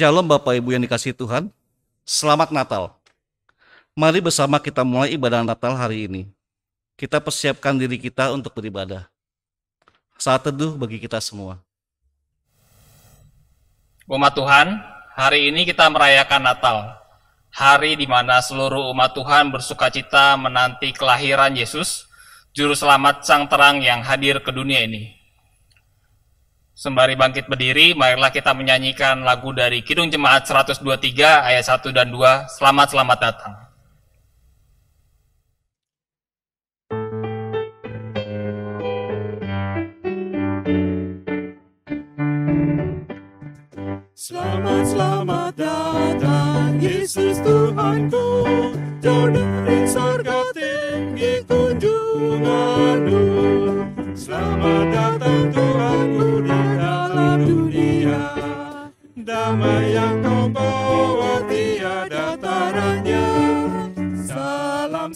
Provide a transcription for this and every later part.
Shalom Bapak Ibu yang dikasihi Tuhan, selamat Natal. Mari bersama kita mulai ibadah Natal hari ini. Kita persiapkan diri kita untuk beribadah. Saat teduh bagi kita semua. Umat Tuhan, hari ini kita merayakan Natal. Hari di mana seluruh umat Tuhan bersukacita menanti kelahiran Yesus, Juru Selamat Sang Terang yang hadir ke dunia ini. Sembari bangkit berdiri, marilah kita menyanyikan lagu dari Kidung Jemaat 123 ayat 1 dan 2, Selamat Datang. Selamat datang Yesus Tuhanku, jauh dari sorga tinggi kunjunganmu. Selamat datang Tuhanku di dalam dunia, damai yang kau bawa tiada taranya. Salam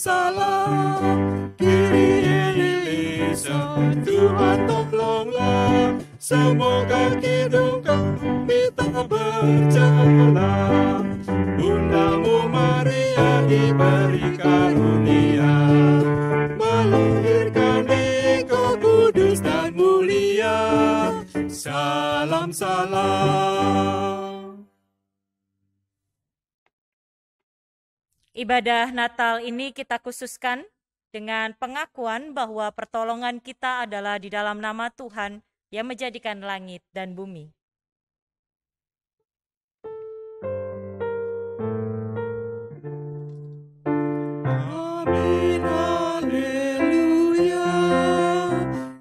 Kyrie eleison, Tuhan tolonglah, semoga hidup kami tak bercela. Bundamu Maria diberi karunia, melahirkan Ego kudus dan mulia. Salam. Ibadah Natal ini kita khususkan dengan pengakuan bahwa pertolongan kita adalah di dalam nama Tuhan yang menjadikan langit dan bumi. Amin, haleluya.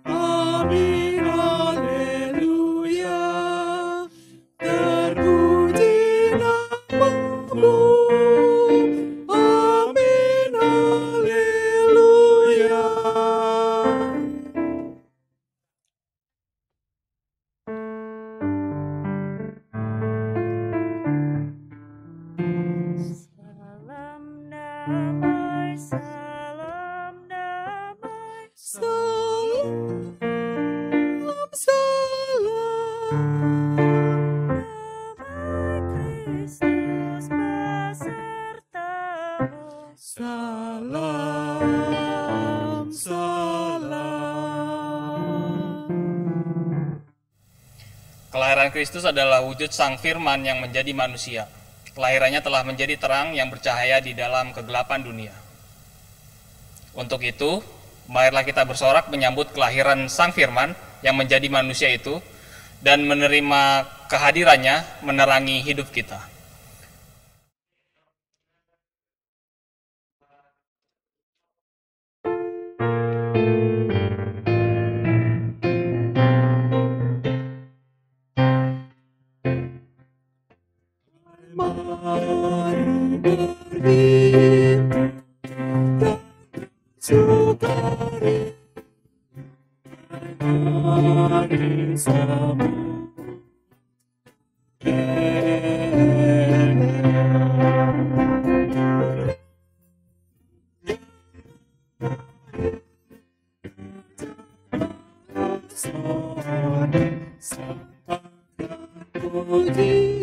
Amin, haleluya. Terpuji namamu. Amin, haleluya. Salam damai, salam damai, Salam. damai Kristus besertamu. Salam. Kelahiran Kristus adalah wujud Sang Firman yang menjadi manusia. Kelahirannya telah menjadi terang yang bercahaya di dalam kegelapan dunia. Untuk itu, marilah kita bersorak menyambut kelahiran Sang Firman yang menjadi manusia itu dan menerima kehadirannya menerangi hidup kita. Mari berhimpun dan sukari, mari sambut puji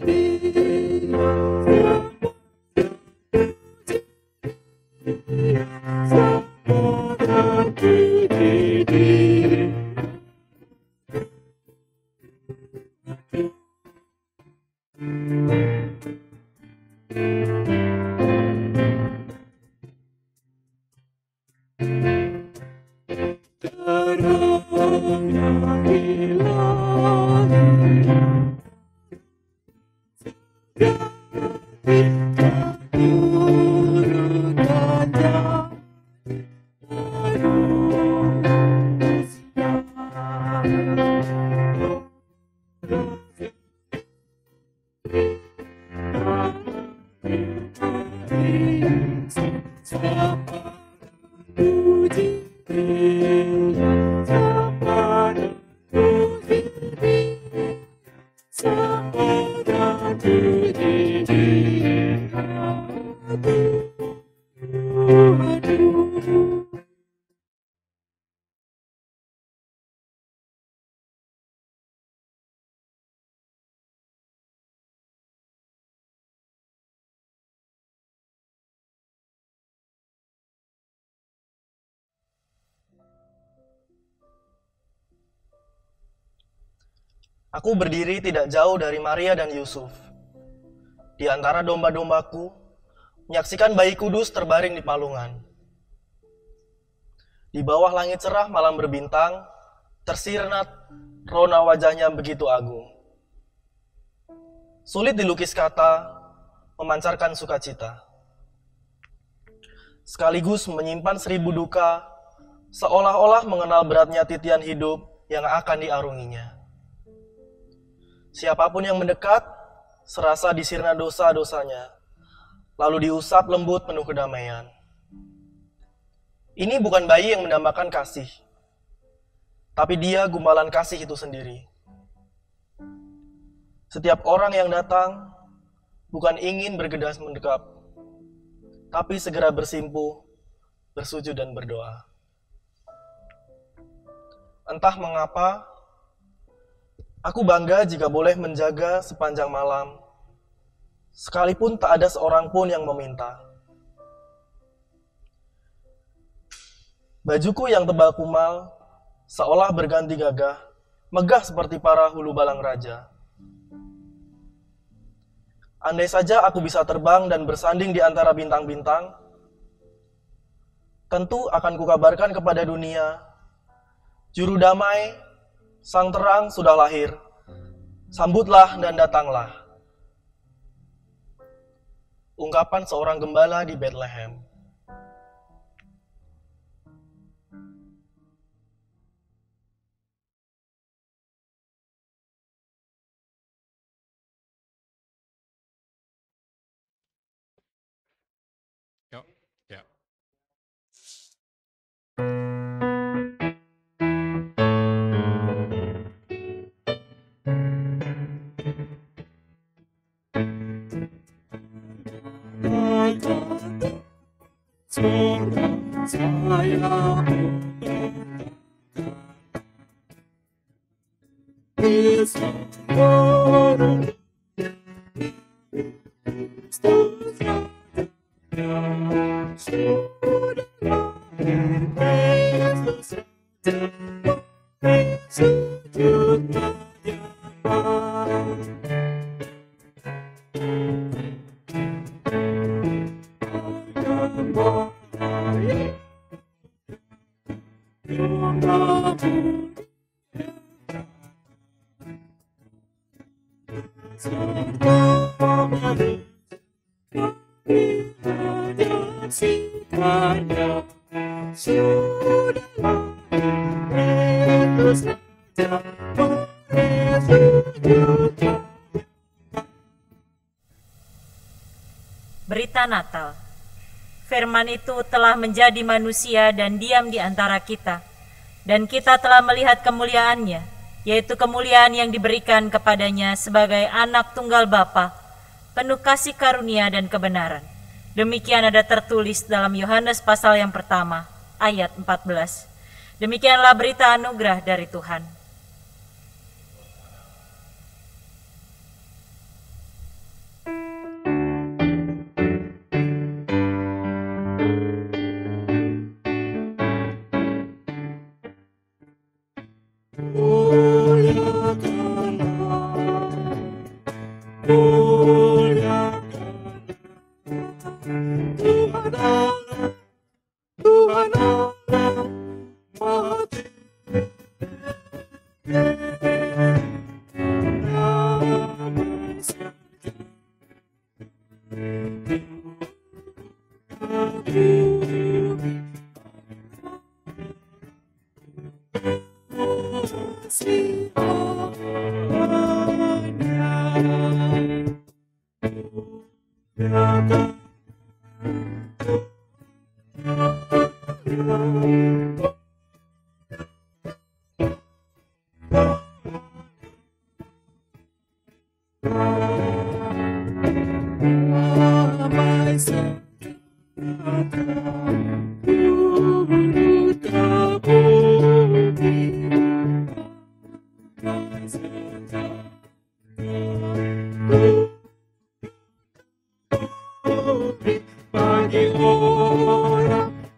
Aku berdiri tidak jauh dari Maria dan Yusuf. Di antara domba-dombaku, menyaksikan bayi kudus terbaring di palungan. Di bawah langit cerah malam berbintang, tersirna rona wajahnya begitu agung. Sulit dilukis kata, memancarkan sukacita. Sekaligus menyimpan 1000 duka, seolah-olah mengenal beratnya titian hidup yang akan diarunginya. Siapapun yang mendekat, serasa disirna dosa-dosanya, lalu diusap lembut penuh kedamaian. Ini bukan bayi yang mendambakan kasih, tapi dia gumpalan kasih itu sendiri. Setiap orang yang datang bukan ingin bergegas mendekap, tapi segera bersimpuh, bersujud dan berdoa. Entah mengapa, aku bangga jika boleh menjaga sepanjang malam, sekalipun tak ada seorang pun yang meminta. Bajuku yang tebal kumal, seolah berganti gagah, megah seperti para hulu balang raja. Andai saja aku bisa terbang dan bersanding di antara bintang-bintang, tentu akan kukabarkan kepada dunia, juru damai, sang terang sudah lahir, sambutlah dan datanglah. Ungkapan seorang gembala di Bethlehem. Yuk, ya. Berita Natal. Firman itu telah menjadi manusia dan diam di antara kita, dan kita telah melihat kemuliaannya, yaitu kemuliaan yang diberikan kepadanya sebagai anak tunggal Bapa, penuh kasih karunia dan kebenaran. Demikian ada tertulis dalam Yohanes pasal yang pertama, ayat 14. Demikianlah berita anugerah dari Tuhan.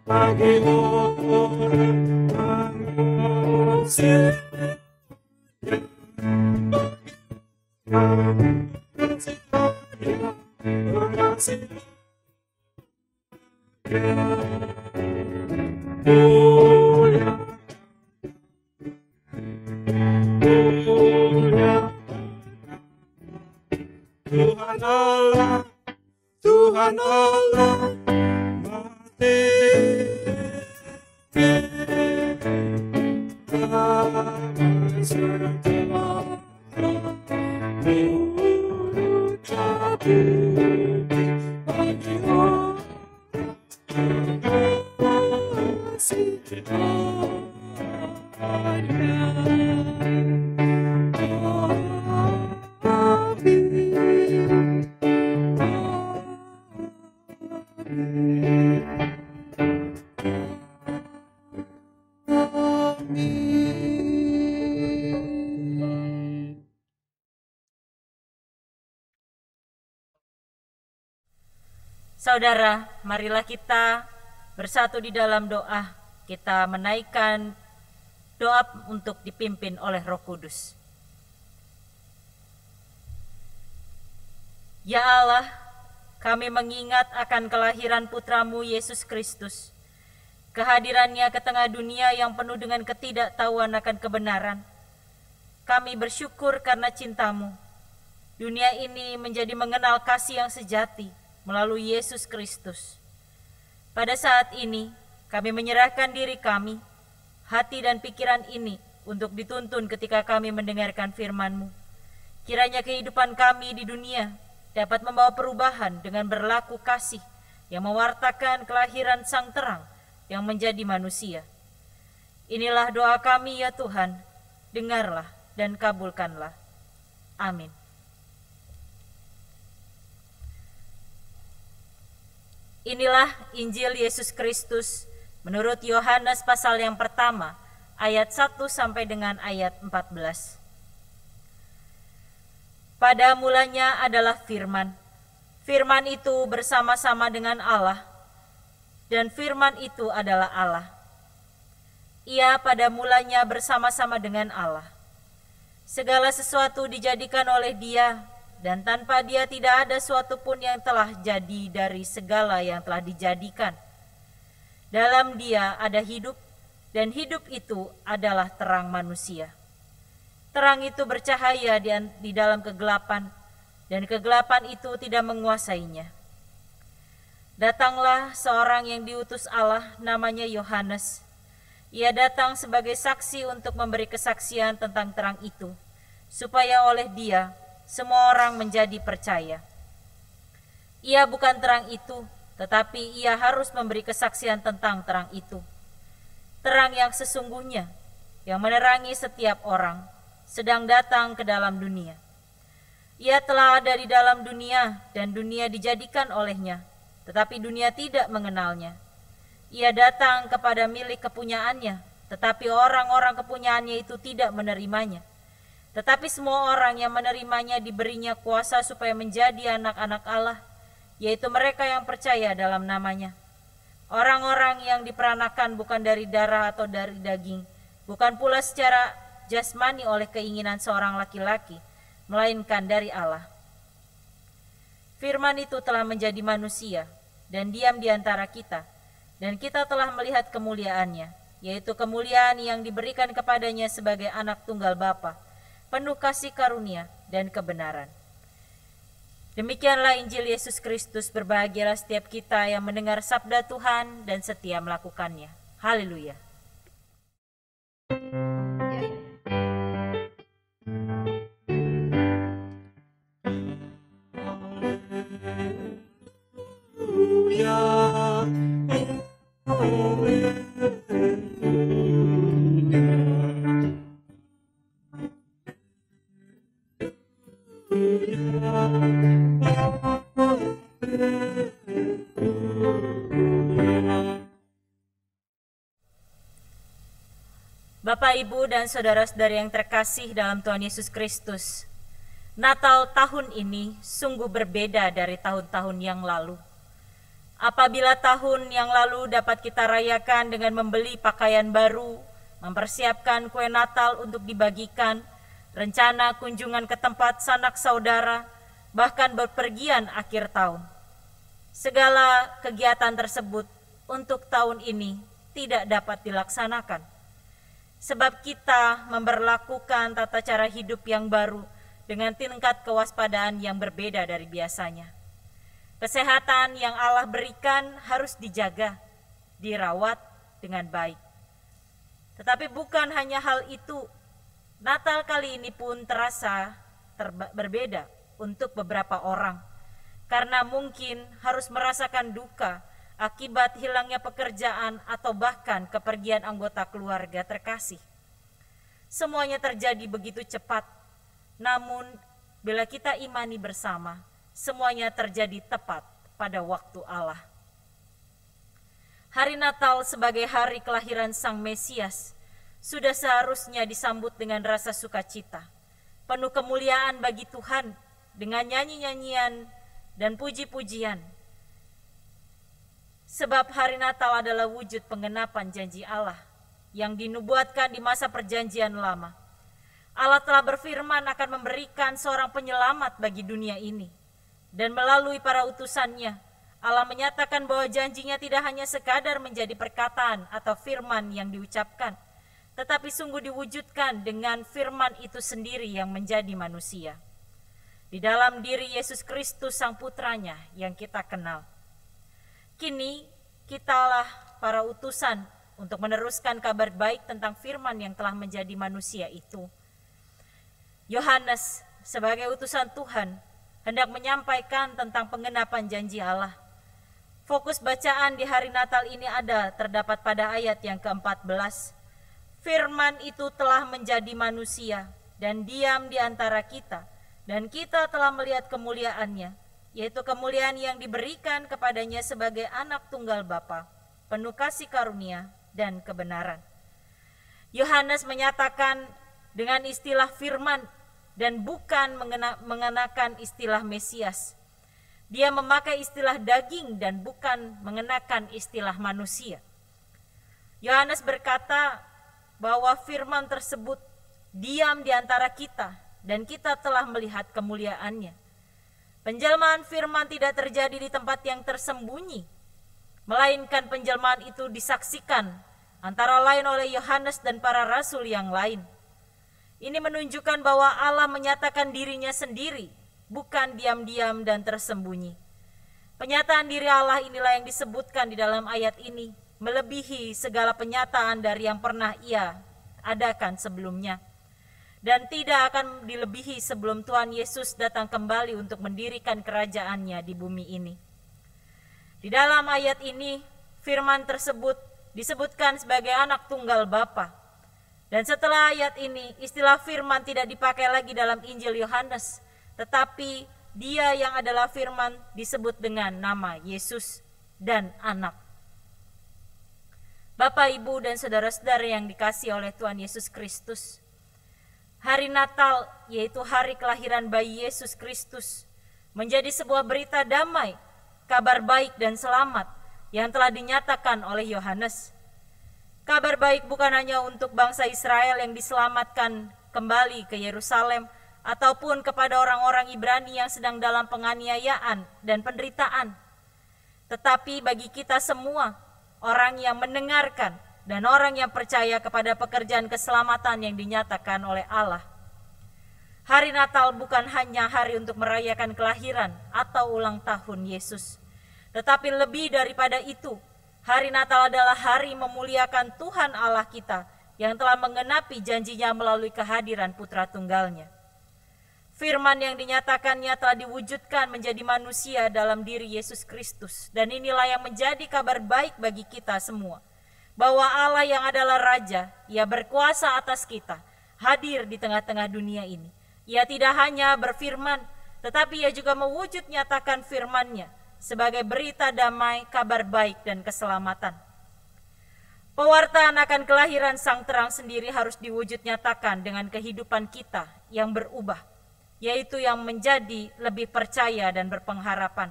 Bagi orang Tuhan Allah, Tuhan Allah, mati setelah mengucap puji bagi orang kasih Saudara, marilah kita bersatu di dalam doa. Kita menaikkan doa untuk dipimpin oleh Roh Kudus. Ya Allah, kami mengingat akan kelahiran Putramu Yesus Kristus, kehadirannya ke tengah dunia yang penuh dengan ketidaktahuan akan kebenaran. Kami bersyukur karena cinta-Mu. Dunia ini menjadi mengenal kasih yang sejati melalui Yesus Kristus. Pada saat ini, kami menyerahkan diri kami, hati dan pikiran ini untuk dituntun ketika kami mendengarkan firman-Mu. Kiranya kehidupan kami di dunia dapat membawa perubahan dengan berlaku kasih yang mewartakan kelahiran Sang Terang yang menjadi manusia. Inilah doa kami ya Tuhan, dengarlah dan kabulkanlah. Amin. Inilah Injil Yesus Kristus menurut Yohanes pasal yang pertama, ayat 1 sampai dengan ayat 14. Pada mulanya adalah firman. Firman itu bersama-sama dengan Allah, dan firman itu adalah Allah. Ia pada mulanya bersama-sama dengan Allah. Segala sesuatu dijadikan oleh Dia, dan tanpa Dia tidak ada suatu pun yang telah jadi dari segala yang telah dijadikan. Dalam Dia ada hidup, dan hidup itu adalah terang manusia. Terang itu bercahaya di dalam kegelapan, dan kegelapan itu tidak menguasainya. Datanglah seorang yang diutus Allah, namanya Yohanes. Ia datang sebagai saksi untuk memberi kesaksian tentang terang itu, supaya oleh Dia semua orang menjadi percaya. Ia bukan terang itu, tetapi ia harus memberi kesaksian tentang terang itu. Terang yang sesungguhnya, yang menerangi setiap orang, sedang datang ke dalam dunia. Ia telah ada di dalam dunia, dan dunia dijadikan olehnya, tetapi dunia tidak mengenalnya. Ia datang kepada milik kepunyaannya, tetapi orang-orang kepunyaannya itu tidak menerimanya. Tetapi semua orang yang menerimanya diberinya kuasa supaya menjadi anak-anak Allah, yaitu mereka yang percaya dalam namanya. Orang-orang yang diperanakan bukan dari darah atau dari daging, bukan pula secara jasmani oleh keinginan seorang laki-laki, melainkan dari Allah. Firman itu telah menjadi manusia dan diam di antara kita, dan kita telah melihat kemuliaannya, yaitu kemuliaan yang diberikan kepadanya sebagai anak tunggal Bapa, penuh kasih karunia dan kebenaran. Demikianlah Injil Yesus Kristus. Berbahagialah setiap kita yang mendengar sabda Tuhan dan setia melakukannya. Haleluya. Bapak, Ibu, dan saudara-saudari yang terkasih dalam Tuhan Yesus Kristus, Natal tahun ini sungguh berbeda dari tahun-tahun yang lalu. Apabila tahun yang lalu dapat kita rayakan dengan membeli pakaian baru, mempersiapkan kue Natal untuk dibagikan, rencana kunjungan ke tempat sanak saudara, bahkan bepergian akhir tahun. segala kegiatan tersebut untuk tahun ini tidak dapat dilaksanakan. Sebab kita memberlakukan tata cara hidup yang baru dengan tingkat kewaspadaan yang berbeda dari biasanya. Kesehatan yang Allah berikan harus dijaga, dirawat dengan baik. Tetapi bukan hanya hal itu, Natal kali ini pun terasa berbeda untuk beberapa orang, karena mungkin harus merasakan duka akibat hilangnya pekerjaan atau bahkan kepergian anggota keluarga terkasih. Semuanya terjadi begitu cepat, namun bila kita imani bersama, semuanya terjadi tepat pada waktu Allah. Hari Natal sebagai hari kelahiran Sang Mesias sudah seharusnya disambut dengan rasa sukacita, penuh kemuliaan bagi Tuhan dengan nyanyi-nyanyian dan puji-pujian. Sebab hari Natal adalah wujud penggenapan janji Allah yang dinubuatkan di masa perjanjian lama. Allah telah berfirman akan memberikan seorang penyelamat bagi dunia ini. Dan melalui para utusannya, Allah menyatakan bahwa janjinya tidak hanya sekadar menjadi perkataan atau firman yang diucapkan, tetapi sungguh diwujudkan dengan firman itu sendiri yang menjadi manusia. Di dalam diri Yesus Kristus Sang Putranya yang kita kenal. Kini kitalah para utusan untuk meneruskan kabar baik tentang firman yang telah menjadi manusia itu. Yohanes sebagai utusan Tuhan hendak menyampaikan tentang penggenapan janji Allah. Fokus bacaan di hari Natal ini terdapat pada ayat yang ke-14. Firman itu telah menjadi manusia dan diam di antara kita, dan kita telah melihat kemuliaannya, yaitu kemuliaan yang diberikan kepadanya sebagai anak tunggal Bapa, penuh kasih karunia dan kebenaran. Yohanes menyatakan dengan istilah firman dan bukan mengenakan istilah Mesias. Dia memakai istilah daging dan bukan mengenakan istilah manusia. Yohanes berkata bahwa firman tersebut diam di antara kita dan kita telah melihat kemuliaannya. Penjelmaan firman tidak terjadi di tempat yang tersembunyi, melainkan penjelmaan itu disaksikan antara lain oleh Yohanes dan para rasul yang lain. Ini menunjukkan bahwa Allah menyatakan dirinya sendiri, bukan diam-diam dan tersembunyi. Penyataan diri Allah inilah yang disebutkan di dalam ayat ini, melebihi segala penyataan dari yang pernah Ia adakan sebelumnya. Dan tidak akan dilebihi sebelum Tuhan Yesus datang kembali untuk mendirikan kerajaannya di bumi ini. Di dalam ayat ini, firman tersebut disebutkan sebagai anak tunggal Bapa. Dan setelah ayat ini, istilah firman tidak dipakai lagi dalam Injil Yohanes, tetapi Dia yang adalah firman disebut dengan nama Yesus dan anak. Bapak, Ibu, dan saudara-saudara yang dikasihi oleh Tuhan Yesus Kristus, hari Natal, yaitu hari kelahiran bayi Yesus Kristus, menjadi sebuah berita damai, kabar baik dan selamat yang telah dinyatakan oleh Yohanes. Kabar baik bukan hanya untuk bangsa Israel yang diselamatkan kembali ke Yerusalem, ataupun kepada orang-orang Ibrani yang sedang dalam penganiayaan dan penderitaan, tetapi bagi kita semua, orang yang mendengarkan dan orang yang percaya kepada pekerjaan keselamatan yang dinyatakan oleh Allah. Hari Natal bukan hanya hari untuk merayakan kelahiran atau ulang tahun Yesus, tetapi lebih daripada itu, hari Natal adalah hari memuliakan Tuhan Allah kita yang telah menggenapi janjinya melalui kehadiran Putra Tunggalnya. Firman yang dinyatakannya telah diwujudkan menjadi manusia dalam diri Yesus Kristus. Dan inilah yang menjadi kabar baik bagi kita semua. Bahwa Allah yang adalah Raja, Ia berkuasa atas kita, hadir di tengah-tengah dunia ini. Ia tidak hanya berfirman, tetapi Ia juga mewujud nyatakan firman-Nya sebagai berita damai, kabar baik, dan keselamatan. Pewartaan akan kelahiran Sang Terang sendiri harus diwujud nyatakan dengan kehidupan kita yang berubah, yaitu yang menjadi lebih percaya dan berpengharapan.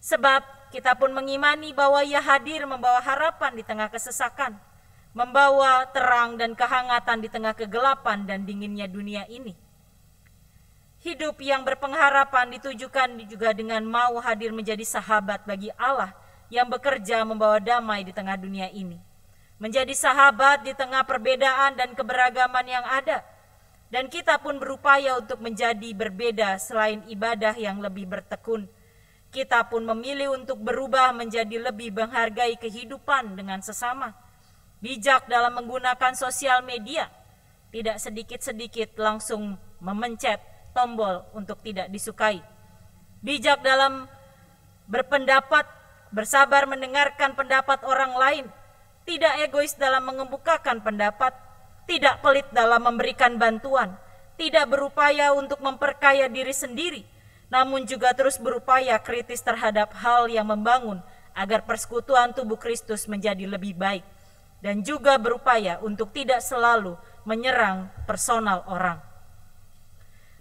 Sebab kita pun mengimani bahwa Ia hadir membawa harapan di tengah kesesakan, membawa terang dan kehangatan di tengah kegelapan dan dinginnya dunia ini. Hidup yang berpengharapan ditujukan juga dengan mau hadir menjadi sahabat bagi Allah yang bekerja membawa damai di tengah dunia ini. Menjadi sahabat di tengah perbedaan dan keberagaman yang ada. Dan kita pun berupaya untuk menjadi berbeda selain ibadah yang lebih bertekun. Kita pun memilih untuk berubah menjadi lebih menghargai kehidupan dengan sesama. Bijak dalam menggunakan sosial media. Tidak sedikit-sedikit langsung memencet tombol untuk tidak disukai. Bijak dalam berpendapat, bersabar mendengarkan pendapat orang lain, tidak egois dalam mengemukakan pendapat, tidak pelit dalam memberikan bantuan, tidak berupaya untuk memperkaya diri sendiri, namun juga terus berupaya kritis terhadap hal yang membangun agar persekutuan tubuh Kristus menjadi lebih baik, dan juga berupaya untuk tidak selalu menyerang personal orang.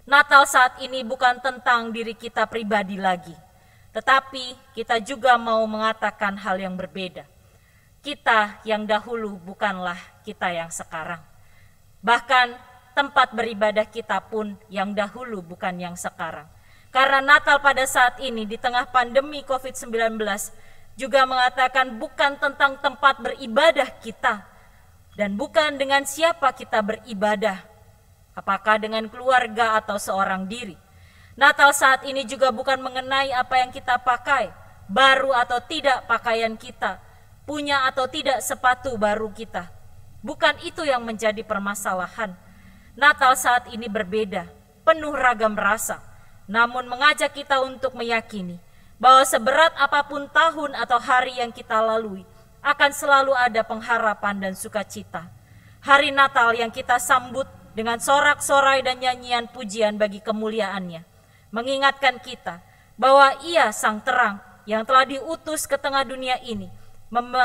Natal saat ini bukan tentang diri kita pribadi lagi, tetapi kita juga mau mengatakan hal yang berbeda. Kita yang dahulu bukanlah kita yang sekarang. Bahkan tempat beribadah kita pun yang dahulu bukan yang sekarang. Karena Natal pada saat ini di tengah pandemi COVID-19 juga mengatakan bukan tentang tempat beribadah kita, dan bukan dengan siapa kita beribadah, apakah dengan keluarga atau seorang diri. Natal saat ini juga bukan mengenai apa yang kita pakai, baru atau tidak pakaian kita, punya atau tidak sepatu baru kita. Bukan itu yang menjadi permasalahan. Natal saat ini berbeda, penuh ragam rasa, namun mengajak kita untuk meyakini bahwa seberat apapun tahun atau hari yang kita lalui, akan selalu ada pengharapan dan sukacita. Hari Natal yang kita sambut dengan sorak-sorai dan nyanyian pujian bagi kemuliaannya, mengingatkan kita bahwa Ia sang terang yang telah diutus ke tengah dunia ini,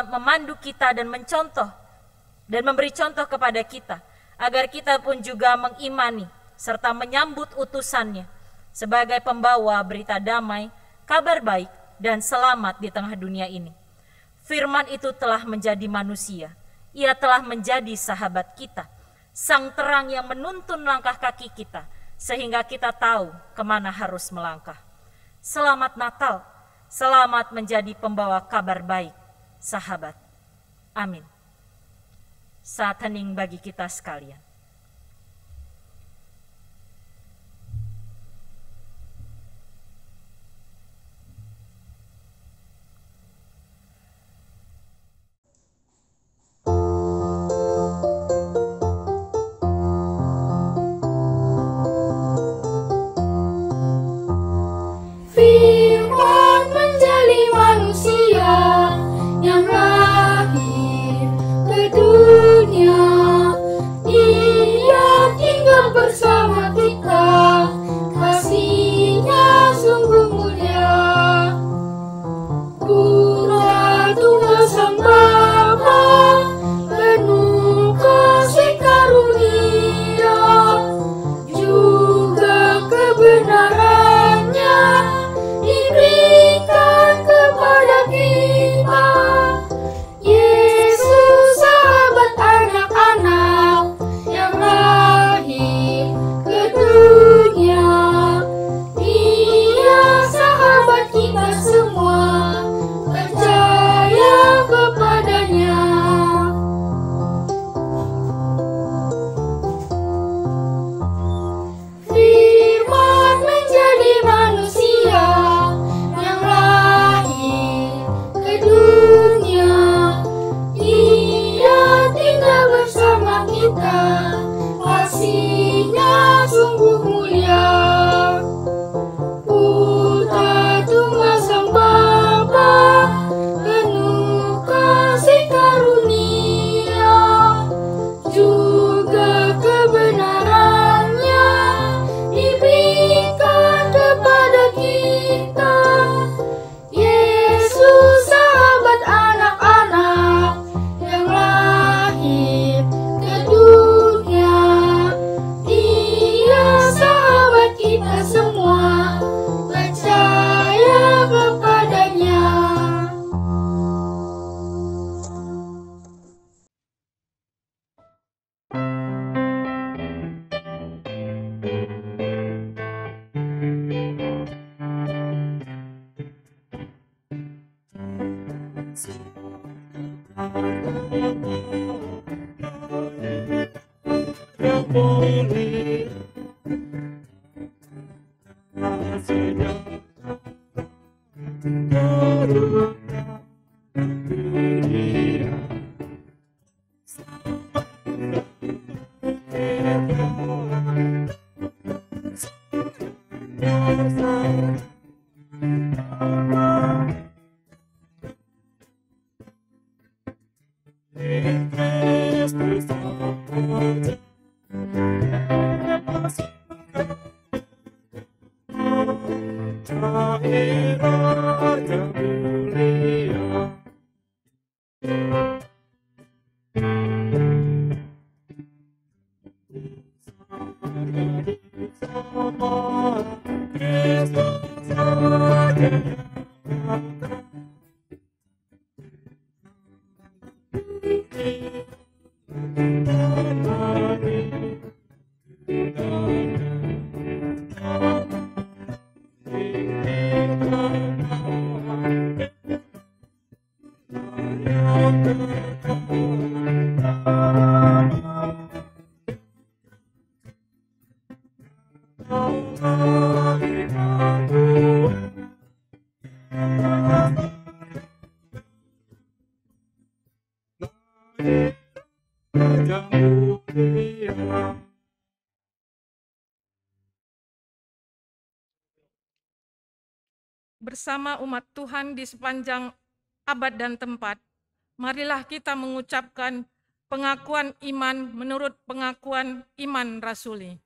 memandu kita dan mencontoh dan memberi contoh kepada kita, agar kita pun juga mengimani serta menyambut utusannya sebagai pembawa berita damai, kabar baik, dan selamat di tengah dunia ini. Firman itu telah menjadi manusia, Ia telah menjadi sahabat kita, sang terang yang menuntun langkah kaki kita, sehingga kita tahu kemana harus melangkah. Selamat Natal, selamat menjadi pembawa kabar baik, sahabat. Amin. Saat hening bagi kita sekalian. Firman menjadi manusia yang lahir ke dunia. Bersama umat Tuhan di sepanjang abad dan tempat, marilah kita mengucapkan pengakuan iman menurut pengakuan iman rasuli.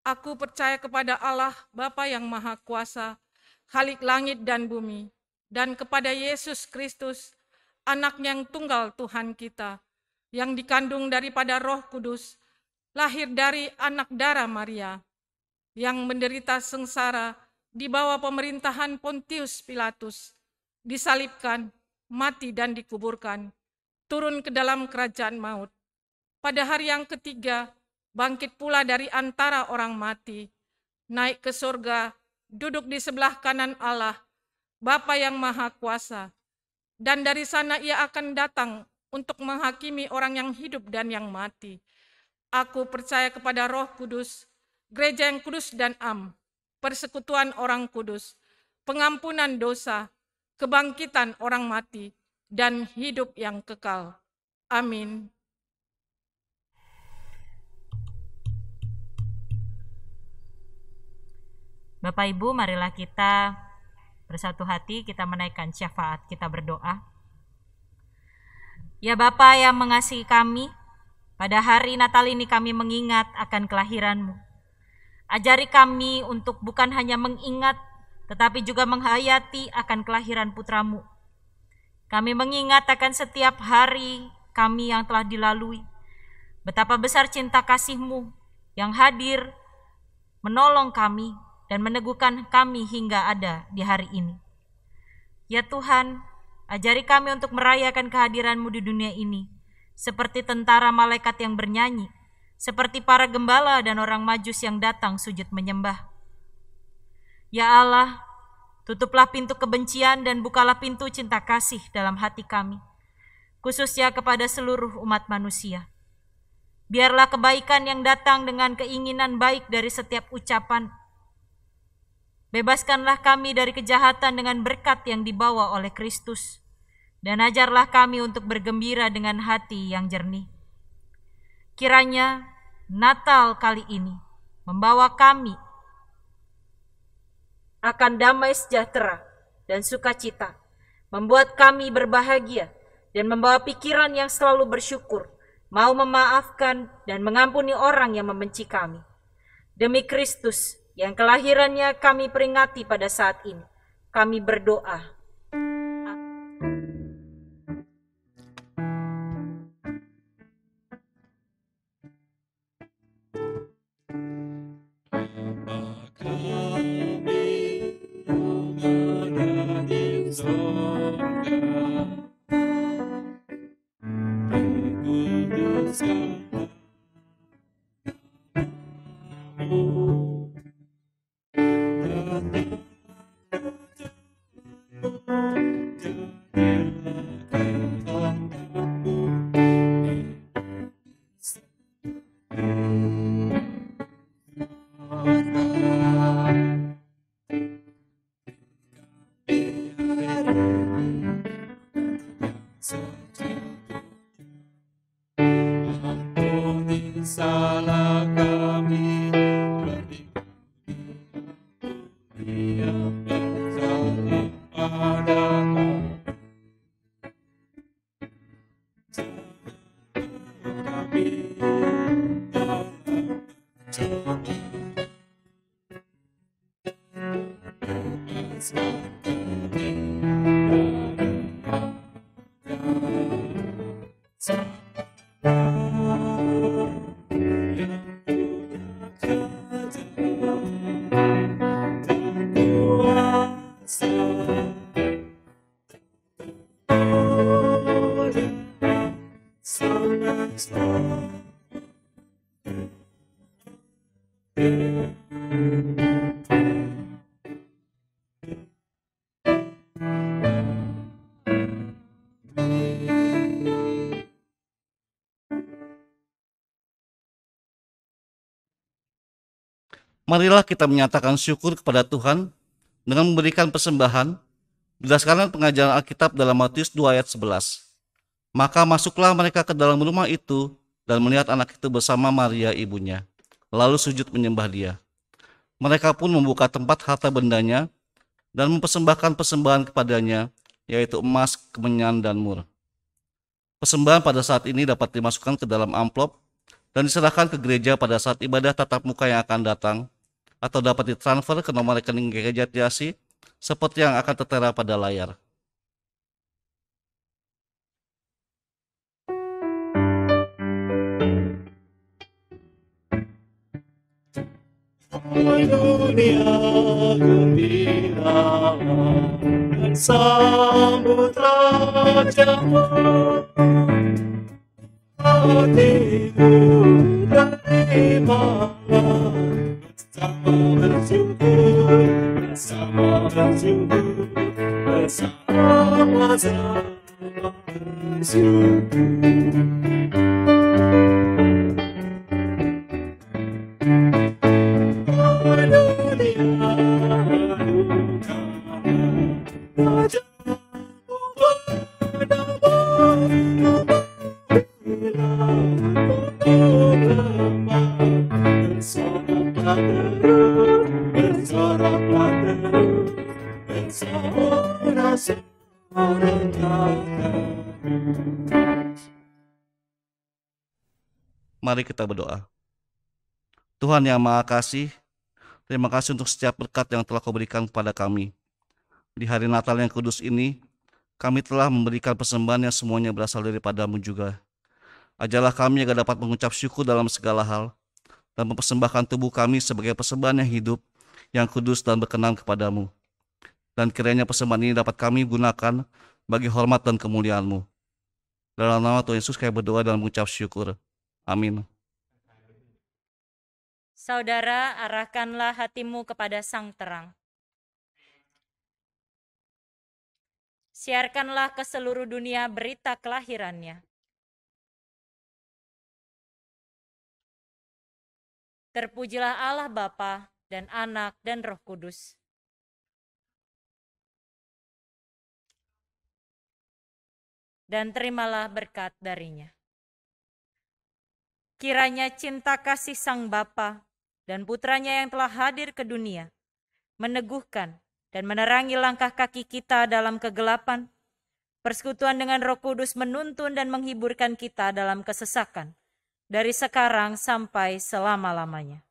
Aku percaya kepada Allah, Bapa yang Maha Kuasa, Khalik langit dan bumi, dan kepada Yesus Kristus, Anak yang tunggal Tuhan kita, yang dikandung daripada Roh Kudus, lahir dari anak darah Maria, yang menderita sengsara di bawah pemerintahan Pontius Pilatus, disalibkan, mati dan dikuburkan, turun ke dalam kerajaan maut. Pada hari yang ketiga, bangkit pula dari antara orang mati, naik ke surga, duduk di sebelah kanan Allah, Bapa yang Maha Kuasa, dan dari sana ia akan datang untuk menghakimi orang yang hidup dan yang mati. Aku percaya kepada Roh Kudus, gereja yang kudus dan am, persekutuan orang kudus, pengampunan dosa, kebangkitan orang mati, dan hidup yang kekal. Amin. Bapak Ibu, marilah kita bersatu hati, kita menaikkan syafaat, kita berdoa. Ya Bapa yang mengasihi kami, pada hari Natal ini kami mengingat akan kelahiran-Mu. Ajari kami untuk bukan hanya mengingat, tetapi juga menghayati akan kelahiran putra-Mu. Kami mengingat akan setiap hari kami yang telah dilalui. Betapa besar cinta kasih-Mu yang hadir, menolong kami, dan meneguhkan kami hingga ada di hari ini. Ya Tuhan, ajari kami untuk merayakan kehadiran-Mu di dunia ini, seperti tentara malaikat yang bernyanyi, seperti para gembala dan orang Majus yang datang sujud menyembah. Ya Allah, tutuplah pintu kebencian dan bukalah pintu cinta kasih dalam hati kami, khususnya kepada seluruh umat manusia. Biarlah kebaikan yang datang dengan keinginan baik dari setiap ucapan. Bebaskanlah kami dari kejahatan dengan berkat yang dibawa oleh Kristus, dan ajarlah kami untuk bergembira dengan hati yang jernih. Kiranya Natal kali ini membawa kami akan damai sejahtera dan sukacita, membuat kami berbahagia dan membawa pikiran yang selalu bersyukur, mau memaafkan dan mengampuni orang yang membenci kami. Demi Kristus yang kelahirannya kami peringati pada saat ini, kami berdoa. Marilah kita menyatakan syukur kepada Tuhan dengan memberikan persembahan berdasarkan pengajaran Alkitab dalam Matius 2 ayat 11. Maka masuklah mereka ke dalam rumah itu dan melihat anak itu bersama Maria ibunya, lalu sujud menyembah dia. Mereka pun membuka tempat harta bendanya dan mempersembahkan persembahan kepadanya, yaitu emas, kemenyan, dan mur. Persembahan pada saat ini dapat dimasukkan ke dalam amplop dan diserahkan ke gereja pada saat ibadah tatap muka yang akan datang, atau dapat ditransfer ke nomor rekening gereja Tiasi seperti yang akan tertera pada layar. Dunia gembira dan sambut Rajamu. Hatiku terimalah bersama bersyukur, bersama-sama bersyukur. Mari kita berdoa. Tuhan yang Maha Kasih, terima kasih untuk setiap berkat yang telah Kau berikan kepada kami. Di hari Natal yang kudus ini, kami telah memberikan persembahan yang semuanya berasal daripada-Mu juga. Ajarlah kami agar dapat mengucap syukur dalam segala hal dan mempersembahkan tubuh kami sebagai persembahan yang hidup, yang kudus dan berkenan kepada-Mu. Dan kiranya persembahan ini dapat kami gunakan bagi hormat dan kemuliaan-Mu. Dalam nama Tuhan Yesus kami berdoa dan mengucap syukur. Amin. Saudara, arahkanlah hatimu kepada Sang Terang. Siarkanlah ke seluruh dunia berita kelahirannya. Terpujilah Allah Bapa dan Anak dan Roh Kudus. Dan terimalah berkat darinya. Kiranya cinta kasih Sang Bapa dan Putranya yang telah hadir ke dunia meneguhkan dan menerangi langkah kaki kita dalam kegelapan, persekutuan dengan Roh Kudus menuntun dan menghiburkan kita dalam kesesakan, dari sekarang sampai selama-lamanya.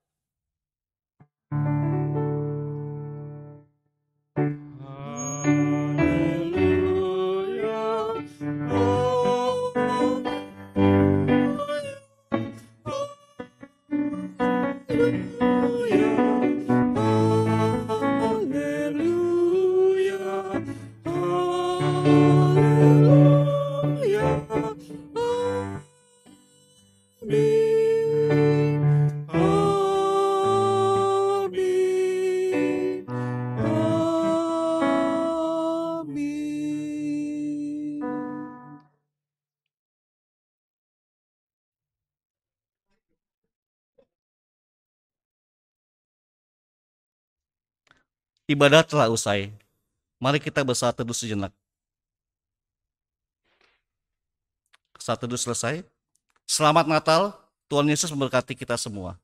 Ibadah telah usai. Mari kita bersaat teduh sejenak. Saat teduh selesai. Selamat Natal. Tuhan Yesus memberkati kita semua.